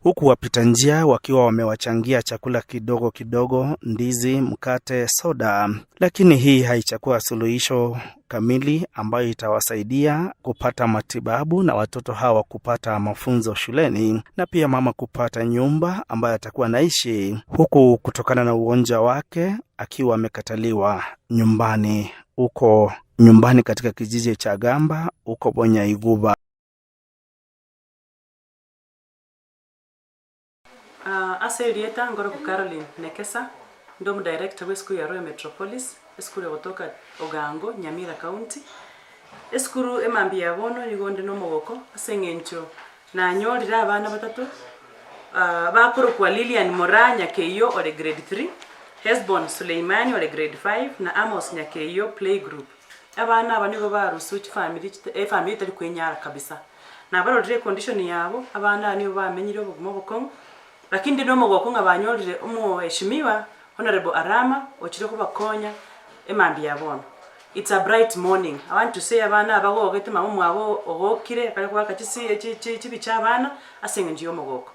huku wapita njia wakiwa wamewachangia chakula kidogo kidogo, ndizi, mkate, soda. Lakini hii haichakuwa suluhisho kamili ambayo itawasaidia kupata matibabu na watoto hawa kupata mafunzo shuleni na pia mama kupata nyumba ambayo atakuwa naishi, huku kutokana na ugonjwa wake akiwa amekataliwa nyumbani katika kijiji cha Gamba huko Bonyaiguba. Aselieta ngoro ku Caroline Nekesa ndo director wa skulu ya Royal Metropolis, skulu kutoka Ogango, Nyamira County. Skulu emambia bono nigonde no mogoko asengencho na nyorira abana batatu bakuru kwa Lilian Moranya Keyo ore grade 3, Hesbon Suleimani ore grade 5 na Amos Nyakeyo play group. Abana abanigo barusuchi family tari kwenyara kabisa. Na barore condition yabo abana nibo bamenyire obugumo bukong. Lakini ndi nomo goko ngabanyorire umuheshimiwa Honorable Arama ochire kubakonya emambi yabono. It's a bright morning. I want to say abana abagogete mamu abo ogokire kale kwa katisi chibicha abana asengenji omogoko.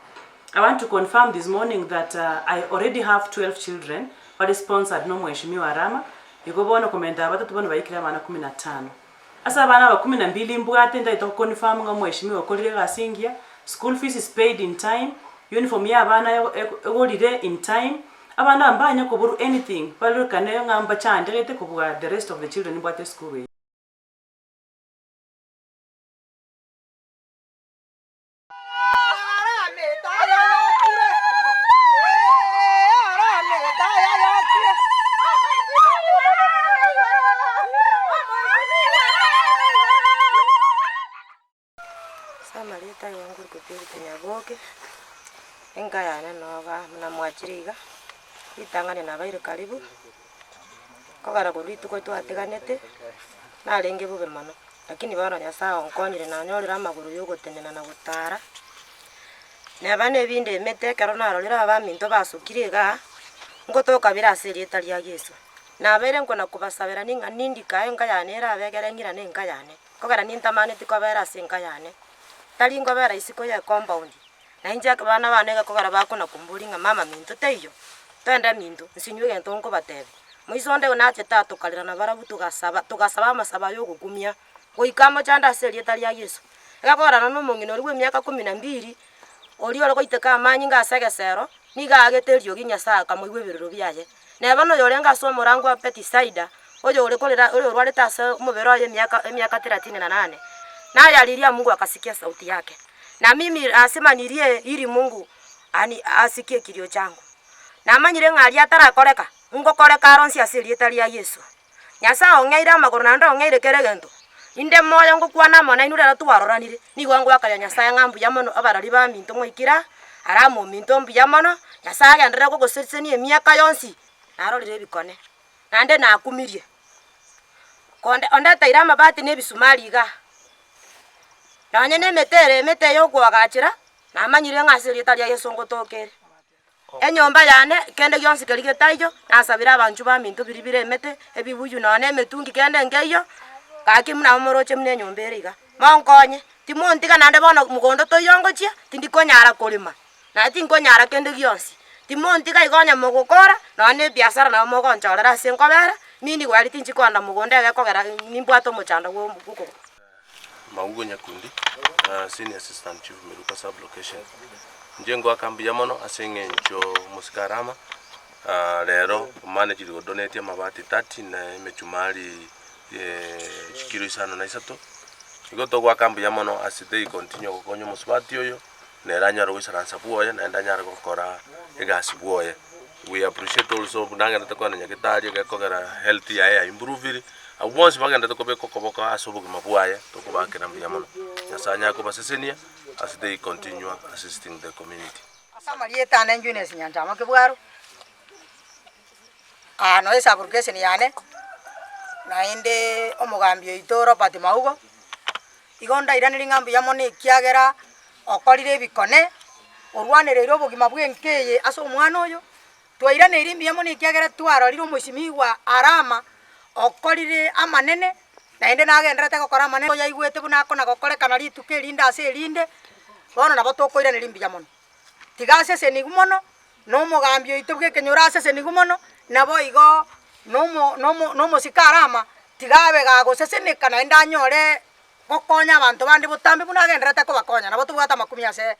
I want to confirm this morning that I already have 12 children but sponsored no muheshimiwa Arama. Ikobono komenda batatu bono bayikira abana 15. Asa abana ba 12 mbwate ndaito confirm ngo muheshimiwa okorire gasingia. School fees is paid in time. Uniform ya abana egolire in time. Abana ambanya kuburu anything balukane ngamba chandegete kubwa the rest of the children in school. Samalita yangu kupiri nyaboke engayane noga na mwachiriga itangane na baire karibu kogara kuritu ko twateganete na renge bube mano lakini bana nyasaye onkonyire na nyorira amaguru yogotenena na gutara ne bane binde metekero narorira abaminto basukirega ngotoka birasiri etari ya Yesu na bere nkona kubasabera ninga nindika engayane era abegere ngira nengayane kogara nintamane tikobera singayane tari ngobera isiko ya compound na inja bana banega kogara bakona kumburinga mama minto teyo twenda minto nsinywe gento nko batebe muisonde unache tatu kalira na barabu tugasaba masaba yo gukumia goikamo chanda seri etari ya Yesu egakora no mungino riwe myaka 12 oli oro goiteka amanyi ngasegesero niga ageterio ginya saka muiwe biriro byaye na bano yorenga so murango apetisaida ojo uri kolera uri rwale tasa mubero ye myaka 38 na yalilia Mungu akasikia sauti yake. Na mimi asema nilie ili Mungu asikie kilio changu. Na amanyire ngari atarakoreka. Ngo koreka aronsi asiri etari ya Yesu. Nyasa ongeira amaguru na ndo ongeire keregento. Inde moyo ngukwana mona inure twaroranire. Nigo ngo akaya Nyasa ngambu yamono abarari ba minto ngoikira. Aramo minto mbi yamono. Nyasa agendera gogosetseni emiaka yonsi. Narorire bikone. Nande nakumirie. Konde onda taira mabati ne bisumari ga. Nanye ne mete yo kwagachira na amanyire ngasiri etari ya Yesu ngotokere. Enyomba yane kende gyonsi keligetayo nasabira abantu ba minto biribire mete ebibuju nane metungi kende ngeyo kaki muna moroche mne nyomberiga monkonye timontiga nande bono mugondo to yongochia tindikonyara kolima na tinkonyara kende gyonsi timontiga igonya mogokora nane biashara na mogonchorera senkobera mini gwali tinchikonda mugonda gekogera nimbwato mochanda wo mukuko Maugo Nyakundi, Senior Assistant Chief Meruka Sub Location. Njengo akambi yamono asengencho musikarama. Lero manager go donate mabati 30 na imechumali kilo 5 na 3. Igoto gwa akambi yamono asite continue gokonyo musbati yoyo. Neranya ro wisaransa buoya na ndanya ro gokora egasi buoya. We appreciate also bunanga ndakona nyakitari gekogera health ya improve. Once bagenda to kobeko koboka asobuga mabuaya to kobake na mbiyamono Nyasanya ko basesenia as they continue assisting the community. Samalieta na njune sinyanja makebwaro no esa burgese ni yane na inde omugambio itoro pati maugo igonda iraniri ngambu yamone kiagera okorire bikone orwanere iro bugima bwenkeye aso omwana oyo twairane irimbi yamone kiagera twarorire omushimiwa Arama okorire amanene na inde nagendera te gokora amanene ya igwete buna kona gokore kana rituke linda ase linde bono nabo tokoire ne limbi yamono tigasesenigu mono no mugambi oito bwekenyora asesenigu mono nabo igo no musika Arama tigabe gagosesenika naende anyore gokonya abanto bandi botambe buna agenderete kobakonya nabo tobwata makumi ase